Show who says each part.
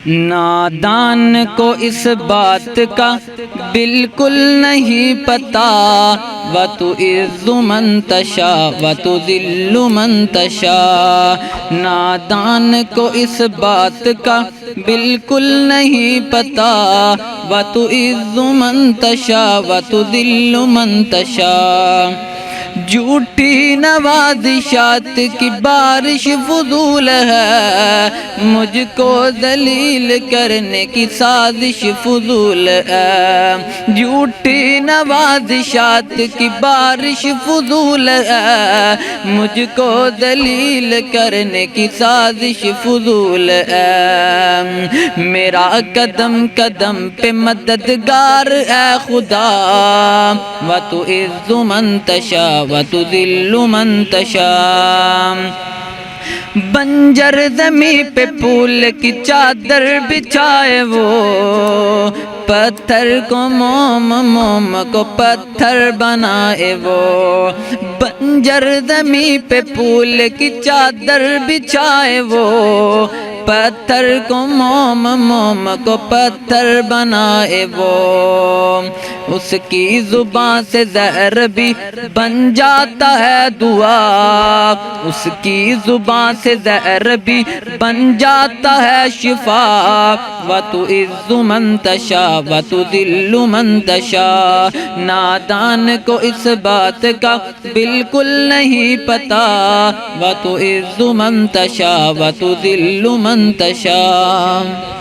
Speaker 1: نادان کو اس بات کا بالکل نہیں پتا، وَتُعِزُّ مَن تَشَاءُ وَتُذِلُّ مَن تَشَاءُ۔ نادان کو اس بات کا بالکل نہیں پتا، وَتُعِزُّ مَن تَشَاءُ وَتُذِلُّ مَن تَشَاءُ۔ جھوٹی نوازشات کی بارش فضول ہے، مجھ کو ذلیل کرنے کی سازش فضول ہے۔ جھوٹی نوازشات کی بارش فضول ہے، مجھ کو ذلیل کرنے کی سازش فضول ہے۔ میرا قدم قدم پہ مددگار اے خدا، وَتُعِزُّ مَن تَشَاءُ وَتُذِلُّ مَن تَشَاءُ۔ بنجر زمیں پہ پھول کی چادر بچھائے وہ، پتھر کو موم موم کو پتھر بنائے وہ۔ بنجر زمیں پہ پھول کی چادر بچھائے وہ، پتھر کو موم موم کو پتھر بنائے وہ۔ اس کی زبان سے زہر بھی بن جاتا ہے دعا، اس کی زبان سے زہر بھی بن جاتا ہے شفا۔ وَتُعِزُّ مَن تَشَاءُ وَتُذِلُّ مَن تَشَاءُ۔ نادان کو اس بات کا بالکل نہیں پتا، وَتُعِزُّ مَن تَشَاءُ وَتُذِلُّ مَن تَشَاءُ۔